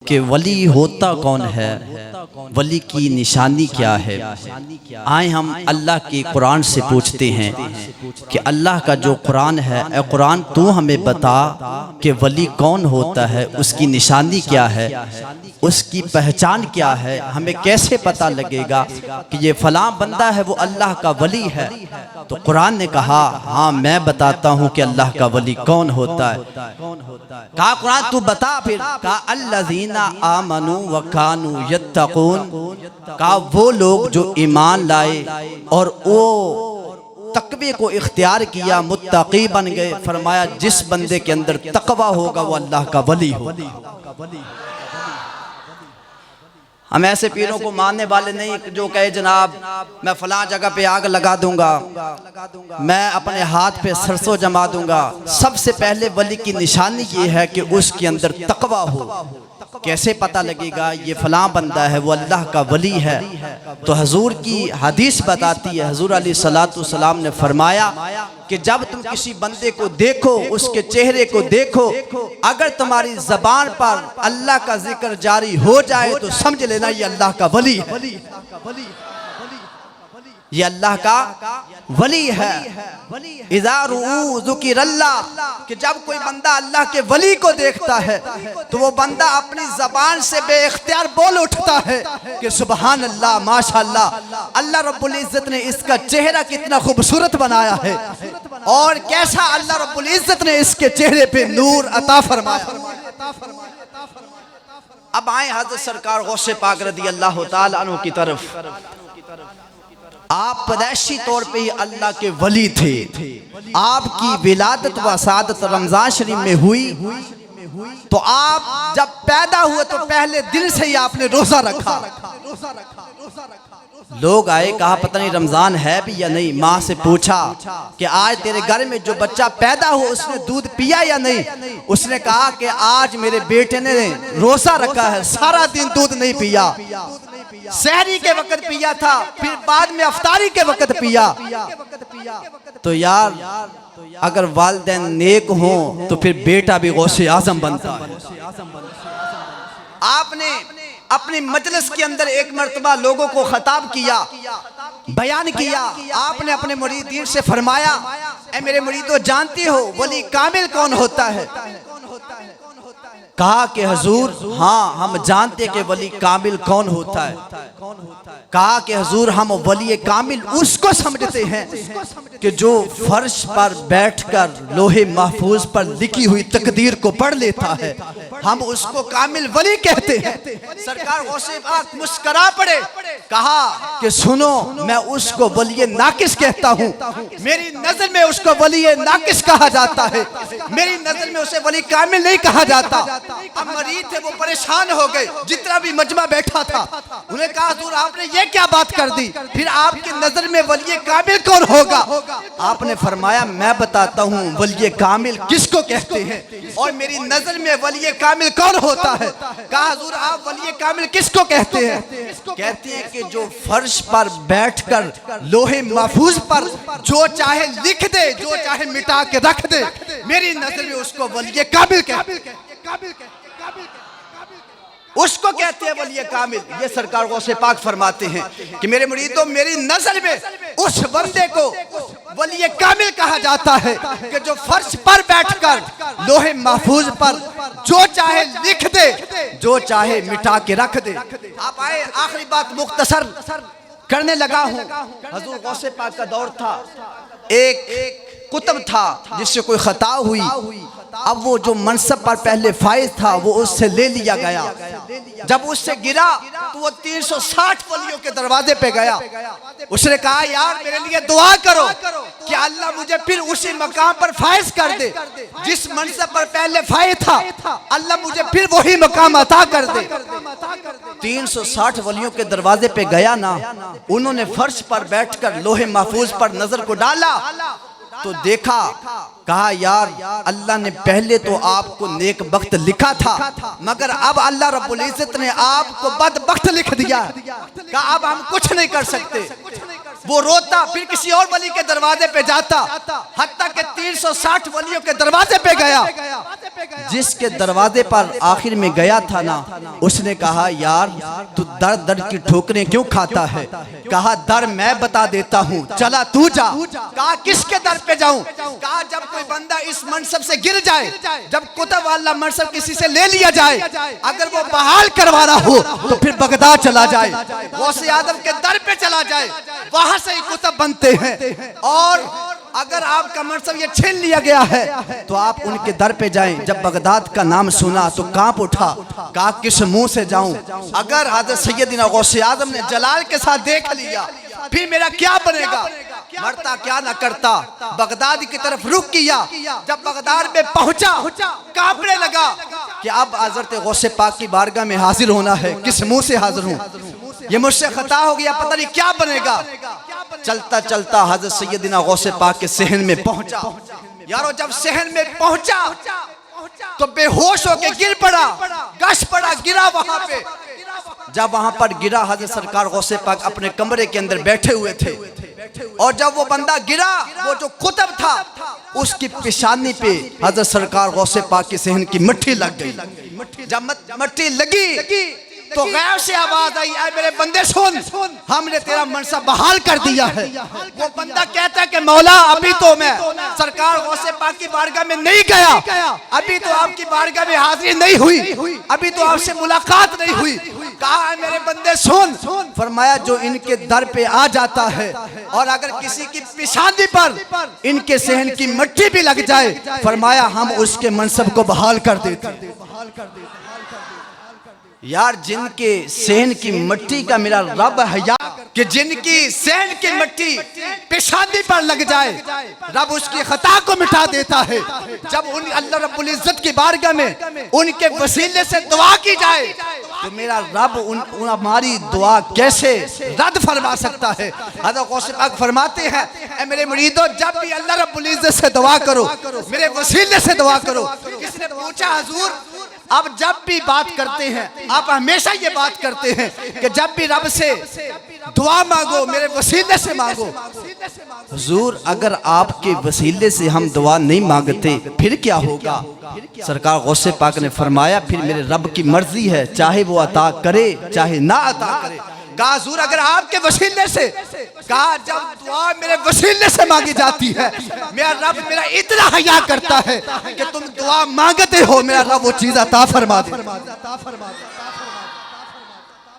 कि वली होता कौन है, वली की निशानी क्या है। आए हम अल्लाह के कुरान से पूछते हैं कि अल्लाह का जो कुरान है, ए कुरान तू हमें बता कि वली कौन होता है, उसकी निशानी क्या है, उसकी पहचान क्या है, हमें कैसे पता लगेगा कि ये फलां बंदा है वो अल्लाह का वली है। तो कुरान ने कहा हाँ मैं बताता हूँ कि अल्लाह का वली कौन होता है। कहा कुरान तू बता, फिर कहा अल्लज़ीना आमनू व कानू यत्तकून, कहा वो लोग जो ईमान लाए और वो तकवे को इख्तियार किया, मुत्तकी बन गए। फरमाया जिस बंदे के अंदर तकवा होगा वो अल्लाह का वली होगा। हम ऐसे पीरों को मानने वाले नहीं जो कहे जनाब मैं फलां जगह पे आग लगा दूंगा, मैं अपने हाथ पे सरसों जमा दूंगा। सबसे पहले वली की निशानी ये है कि उसके अंदर तकवा हो। कैसे पता लगेगा ये फलां बंदा है वो अल्लाह का वली है? तो हजूर की हदीस बताती है, हजूर अलैहिस्सलातु वस्सलाम ने फरमाया कि जब तुम किसी बंदे को देखो, उसके चेहरे को देखो, अगर तुम्हारी जबान पर अल्लाह का जिक्र जारी हो जाए तो समझ लेना ये अल्लाह का वली है, ये अल्लाह का वली है। इज़ा रुऊ ज़ुकिरल्लाह, कि जब कोई बंदा अल्लाह के वली को देखता है तो वो बंदा अपनी जबान से बेइख्तियार बोल उठता है कि सुबहान अल्लाह, माशाअल्लाह, अल्लाह रब्बुल इज्जत ने इसका चेहरा कितना खूबसूरत बनाया है और कैसा अल्लाह रब्बुल इज्जत ने इसके चेहरे पे नूर अता फरमाया। अब आए हज़रत सरकार गौसे पाक रज़ी अल्लाह ताला अन्हु की तरफ। आप पैदाइशी तौर पे ही अल्लाह के वली थे। आपकी विलादत व सादत रमजान शरीफ में हुई तो आप जब पैदा हुए तो पहले दिन से ही आपने रोजा रखा। लोग आए, कहा पता नहीं रमजान है भी या नहीं। माँ से पूछा कि आज तेरे घर में जो बच्चा पैदा हुआ उसने दूध पिया या नहीं। उसने कहा कि आज मेरे बेटे ने रोजा रखा है, सारा दिन दूध नहीं पिया, सहरी के वक्त पिया था, फिर बाद में अफ्तारी के वक्त पिया। तो यार अगर वालिदैन नेक हो तो फिर बेटा भी गौसे आजम बनता है। आपने अपनी मजलिस के अंदर एक मर्तबा लोगों को खिताब किया, बयान किया। आपने अपने मुरीदीन से फरमाया, ऐ मेरे मुरीदो जानते हो वली कामिल कौन होता है? कहा कि हुजूर हाँ हम जानते कि वली कामिल कौन होता है। कहा कि हुजूर हम वली कामिल उसको समझते हैं कि जो फर्श पर बैठकर लोहे महफूज पर लिखी हुई तकदीर को पढ़ लेता है, हम उसको कामिल वली कहते हैं। सरकार गौसे पाक मुस्करा पड़े, कहा कि सुनो मैं उसको वली नाकिस कहता हूँ। मेरी नजर में उसको वली नाकिस कहा जाता है, मेरी नजर में उसे वली कामिल नहीं कहा जाता। अब मरीज थे वो परेशान हो गए, जितना भी मजमा बैठा था उन्हें कहा हुजूर आपने ये क्या बात कर दी, फिर आपकी नजर में वली कामिल कौन होगा? आपने फरमाया मैं बताता हूँ वली कामिल किसको कहते हैं और मेरी नजर में वली कामिल कौन होता है। कहा हुजूर आप वली कामिल किसको कहते हैं? कहते हैं कि जो फर्श पर बैठकर लोहे महफूज पर जो चाहे लिख दे, जो चाहे मिटा के रख दे, मेरी नजर में उसको वली कामिल उसको कहते हैं वली कामिल। ये सरकार गौसे पाक फरमाते हैं कि मेरे मुरीदों मेरी नजर में उस बंदे को वली कामिल कहा जाता है कि जो फर्श पर बैठकर लोहे महफूज पर जो चाहे लिख दे, जो चाहे मिटा के रख दे। आप आए, आखिरी बात मुख्तसर करने लगा हूँ। हजूर गौसे पाक का दौर था, एक कुतुब था जिससे कोई खता हुई। अब वो जो मनसब पर पहले फाइज था वो उससे ले लिया गया। जब उससे गिरा तो वो 360 वलियों के दरवाजे पे गया। उसने कहा यार मेरे लिए दुआ करो कि अल्लाह मुझे फिर उसी मकाम पर फाइज कर दे जिस मनसब पर पहले फाइज था, अल्लाह मुझे फिर वही मकाम अता कर दे। 360 वलियों के दरवाजे पे गया ना, उन्होंने फर्श पर बैठकर लोहे महफूज पर नजर को डाला तो देखा, कहा यार अल्लाह ने पहले तो आपको नेक वक्त लिखा था मगर अब अल्लाह रब्बुल इज्जत ने आपको बदबख्त लिख दिया। कहा अब हम कुछ नहीं कर सकते। वो रोता, फिर किसी और वली के दरवाजे पे जाता, हत्ता के 360 वलियों के दरवाजे पे गया। जिसके दरवाजे पर आखिर में गया था ना, उसने कहा यार तू दर दर की ठोकरें क्यों खाता है? कहा दर मैं बता देता हूँ, चला तू जा। कहा किसके दर पे जाऊं? कहा जब कोई बंदा इस मनसब से गिर जाए, जब कुतुब वाला मनसब किसी से ले लिया जाए, अगर वो बहाल करवा रहा हो तो फिर बगदाद चला जाए, गौसे आदम के दर पे चला जाए, वहां से ही कुतुब बनते हैं। और अगर आपका मनसब ये छीन लिया गया है तो आप उनके दर पे जाएं। जब बगदाद का नाम सुना तो कांप उठा, कहा किस मुंह से जाऊं? अगर हज़रत सैयदना गौसे आज़म ने जलाल के साथ देख लिया फिर मेरा क्या बनेगा? मरता क्या ना करता, बगदाद की तरफ रुख किया। जब बगदाद में पहुंचा कांपने लगा कि अब हज़रत गौसे पाक की बारगाह में हाजिर होना है, किस मुंह से हाजिर हूं? ये मुझसे खता हो गया, पता नहीं क्या बनेगा। चलता चलता हज़रत सैयदना गौसे पाक के सहन में पहुंचा। यारो जब सहन में पहुंचा तो बेहोश होकर गिर पड़ा, गश पड़ा, गिरा वहां पे। जब वहां पर गिरा, हज़रत सरकार गौसे पाक अपने कमरे के अंदर बैठे हुए थे, और जब वो बंदा गिरा, वो जो कुतुब था उसकी पेशानी पे हज़रत सरकार गौसे पाक के सहन की मट्टी लग गई। जब मट्टी लगी तो गैर से आवाज आई, ऐ मेरे बंदे सुन, हमने तेरा मनसब बहाल कर दिया है। वो बंदा कहता है कि मौला अभी तो मैं सरकार गौसे पाक की बारगाह में नहीं गया, अभी तो आपकी बारगाह में हाजिरी नहीं हुई, अभी तो आपसे मुलाकात नहीं हुई। कहा मेरे बंदे सुन, फरमाया जो इनके दर पे आ जाता है और अगर किसी की पेशानी पर इनके सहन की मट्टी भी लग जाए, फरमाया हम उसके मनसब को बहाल कर देते। यार जिनके सहन की मट्टी का मेरा रब है, यार कि जिनकी सहन की मट्टी पेशानी पर लग जाए, रब उसकी खता को मिटा देता है। जब उन अल्लाह रब्बुल इज्जत की बारगाह में उनके वसीले से दुआ की जाए तो मेरा रब उन हमारी दुआ कैसे रद्द फरमा सकता है? हज़रत गौसे पाक फरमाते हैं, ऐ मेरे मुरीदों जब भी अल्लाह रब्बुल इज्जत से दुआ करो, मेरे वसीले से दुआ करो। किसी ने पूछा हुजूर आप जब भी बात करते हैं, आप हमेशा ये बात करते हैं कि जब भी रब से दुआ मांगो मेरे वसीले से मांगो। हुजूर अगर आपके वसीले से हम दुआ नहीं मांगते फिर क्या होगा? सरकार गौसे पाक ने फरमाया फिर मेरे रब की मर्जी है, चाहे वो अता करे चाहे ना अता करे। कहा हुजूर अगर आपके वसीले से, कहा जब दुआ मेरे वसीले से मांगी जाती है मेरा रब मेरा इतना हया करता है कि तुम दुआ मांगते हो मेरा रब वो चीज अता फरमा दे।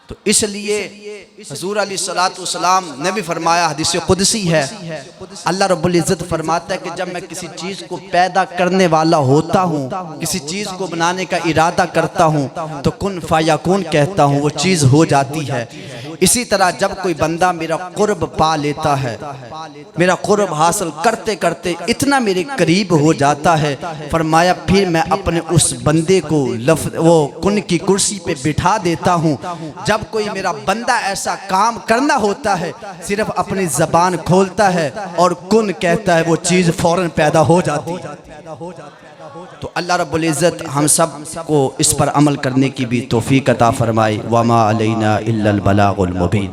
तो इसलिए हुजूर अलैहिस्सलातु वस्सलाम ने भी फरमाया, हदीस कुदसी है, अल्लाह रब्बुल इज्जत फरमाता है कि जब मैं किसी चीज़ को पैदा करने वाला होता हूँ, किसी चीज़ को बनाने का इरादा करता हूँ तो कुन फायाकुन कहता हूँ, वो चीज़ हो जाती है। इसी तरह जब कोई बंदा मेरा कुर्ब पा लेता है, मेरा कुर्ब हासिल करते करते इतना मेरे करीब हो जाता है, फरमाया फिर मैं अपने उस बंदे को वो कुन की कुर्सी पे बिठा देता हूँ। जब कोई मेरा बंदा ऐसा काम करना होता है सिर्फ अपनी ज़बान खोलता है और कुन कहता है, वो चीज़ फौरन पैदा हो जाती है। तो अल्लाह रब्बुल इज़्ज़त हम सब को इस पर अमल करने की भी तौफीक अता फरमाए। वमा अलैना इल्लल बलागुल मुबीन।